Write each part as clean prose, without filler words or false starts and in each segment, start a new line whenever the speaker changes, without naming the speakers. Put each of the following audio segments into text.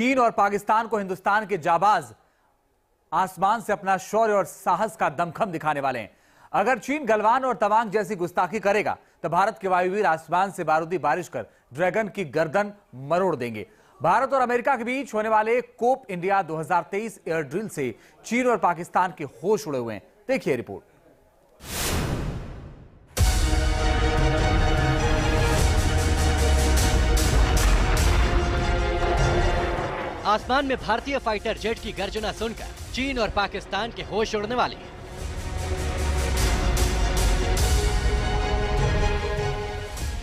चीन और पाकिस्तान को हिंदुस्तान के जाबाज आसमान से अपना शौर्य और साहस का दमखम दिखाने वाले हैं। अगर चीन गलवान और तवांग जैसी गुस्ताखी करेगा तो भारत के वायुवीर आसमान से बारूदी बारिश कर ड्रैगन की गर्दन मरोड़ देंगे। भारत और अमेरिका के बीच होने वाले कोप इंडिया 2023 एयर ड्रिल से चीन और पाकिस्तान के होश उड़े हुए हैं। देखिए रिपोर्ट।
आसमान में भारतीय फाइटर जेट की गर्जना सुनकर चीन और पाकिस्तान के होश उड़ने वाले हैं।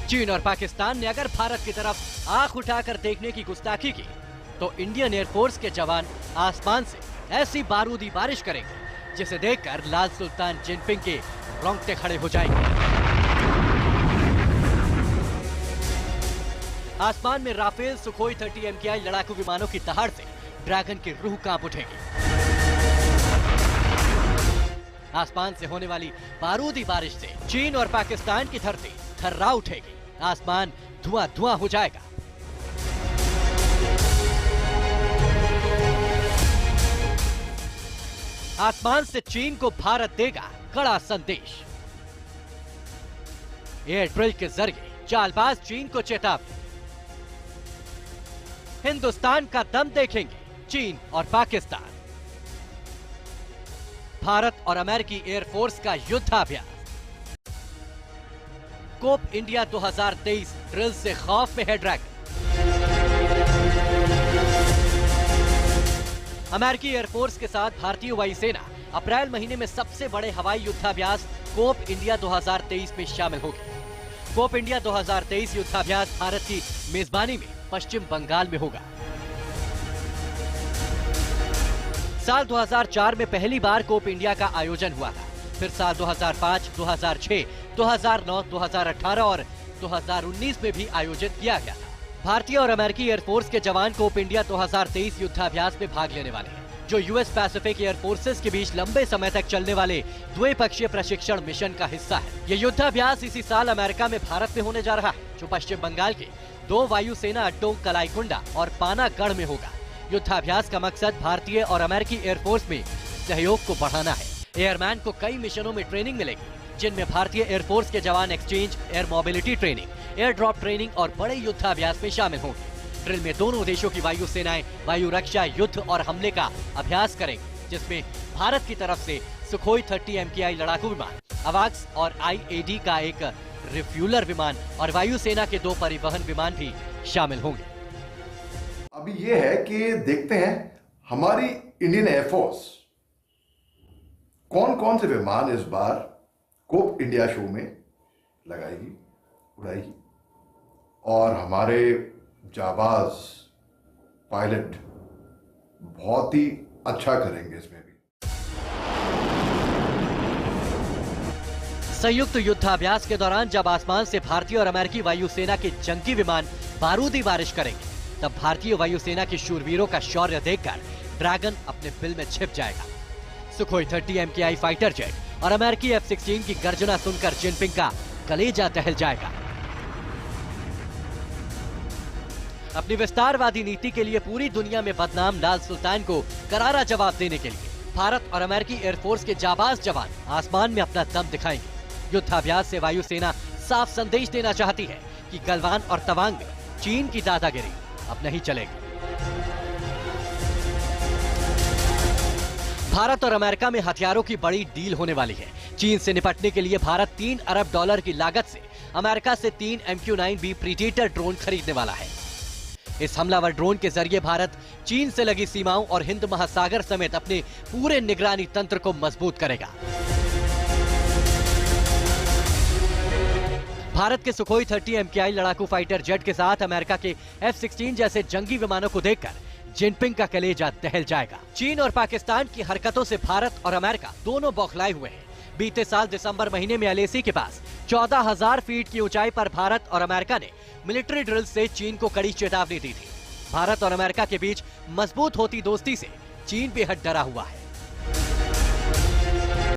चीन और पाकिस्तान ने अगर भारत की तरफ आंख उठाकर देखने की गुस्ताखी की तो इंडियन एयरफोर्स के जवान आसमान से ऐसी बारूदी बारिश करेंगे जिसे देखकर लाल सुल्तान जिनपिंग के रोंगटे खड़े हो जाएंगे। आसमान में राफेल सुखोई 30 MKI लड़ाकू विमानों की दहाड़ से ड्रैगन की रूह कांप उठेगी। आसमान से होने वाली बारूदी बारिश से चीन और पाकिस्तान की धरती थर्रा उठेगी। आसमान धुआं धुआं हो जाएगा। आसमान से चीन को भारत देगा कड़ा संदेश। एयर ड्रिल के जरिए चालबाज चीन को चेतावनी। हिंदुस्तान का दम देखेंगे चीन और पाकिस्तान। भारत और अमेरिकी एयरफोर्स का युद्धाभ्यास। कोप इंडिया 2023 ड्रिल से खौफ में है ड्रैगन। अमेरिकी एयरफोर्स के साथ भारतीय वायुसेना अप्रैल महीने में सबसे बड़े हवाई युद्धाभ्यास कोप इंडिया 2023 में शामिल होगी। कोप इंडिया 2023 युद्धाभ्यास भारत की मेजबानी में पश्चिम बंगाल में होगा। साल 2004 में पहली बार कोप इंडिया का आयोजन हुआ था। फिर साल 2005, 2006, 2009, 2018 और 2019 में भी आयोजित किया गया था। भारतीय और अमेरिकी एयरफोर्स के जवान कोप इंडिया 2023 युद्धाभ्यास में भाग लेने वाले हैं, जो यूएस पैसिफिक एयर फोर्सेस के बीच लंबे समय तक चलने वाले द्विपक्षीय प्रशिक्षण मिशन का हिस्सा है। ये युद्धाभ्यास इसी साल अमेरिका में भारत में होने जा रहा है, जो पश्चिम बंगाल के 2 वायुसेना अड्डों कलाईकुंडा और पानागढ़ में होगा। युद्धाभ्यास का मकसद भारतीय और अमेरिकी एयरफोर्स में सहयोग को बढ़ाना है। एयरमैन को कई मिशनों में ट्रेनिंग मिलेगी, जिनमें भारतीय एयरफोर्स के जवान exchange, air mobility training, air drop training और बड़े युद्धाभ्यास में शामिल होंगे। ड्रिल में दोनों देशों की वायु सेनाएं वायु रक्षा, युद्ध और हमले का अभ्यास करेंगे, जिसमें भारत की तरफ से सुखोई 30 MKI लड़ाकू विमान, अवाक्स और IAD का एक रिफ्यूलर विमान और वायुसेना के 2 परिवहन विमान भी शामिल होंगे।
अभी ये है कि देखते हैं हमारी इंडियन एयरफोर्स कौन कौन से विमान इस बार कोप इंडिया शो में लगाएगी, उड़ाएगी, और हमारे जाबाज पायलट बहुत ही अच्छा करेंगे इसमें भी।
संयुक्त युद्धाभ्यास के दौरान जब आसमान से भारतीय और अमेरिकी वायुसेना के जंगी विमान बारूदी बारिश करेंगे, तब भारतीय वायुसेना के शूरवीरों का शौर्य देखकर ड्रैगन अपने बिल में छिप जाएगा। सुखोई 30 MKI फाइटर जेट और अमेरिकी F-16 की गर्जना सुनकर जिनपिंग का कलेजा दहल जाएगा। अपनी विस्तारवादी नीति के लिए पूरी दुनिया में बदनाम लाल सुल्तान को करारा जवाब देने के लिए भारत और अमेरिकी एयरफोर्स के जाबाज जवान आसमान में अपना दम दिखाएंगे। युद्धाभ्यास से वायुसेना साफ संदेश देना चाहती है कि गलवान और तवांग में चीन की दादागिरी अब नहीं चलेगी। भारत और अमेरिका में हथियारों की बड़ी डील होने वाली है। चीन से निपटने के लिए भारत $3 अरब की लागत से अमेरिका से 3 MQ-9B प्रीडेटर ड्रोन खरीदने वाला है। इस हमलावर ड्रोन के जरिए भारत चीन से लगी सीमाओं और हिंद महासागर समेत अपने पूरे निगरानी तंत्र को मजबूत करेगा। भारत के सुखोई 30 MKI लड़ाकू फाइटर जेट के साथ अमेरिका के F-16 जैसे जंगी विमानों को देखकर जिनपिंग का कलेजा दहल जाएगा। चीन और पाकिस्तान की हरकतों से भारत और अमेरिका दोनों बौखलाए हुए हैं। बीते साल दिसंबर महीने में LAC के पास 14,000 फीट की ऊंचाई पर भारत और अमेरिका ने मिलिट्री ड्रिल से चीन को कड़ी चेतावनी दी थी। भारत और अमेरिका के बीच मजबूत होती दोस्ती से चीन बेहद डरा हुआ है।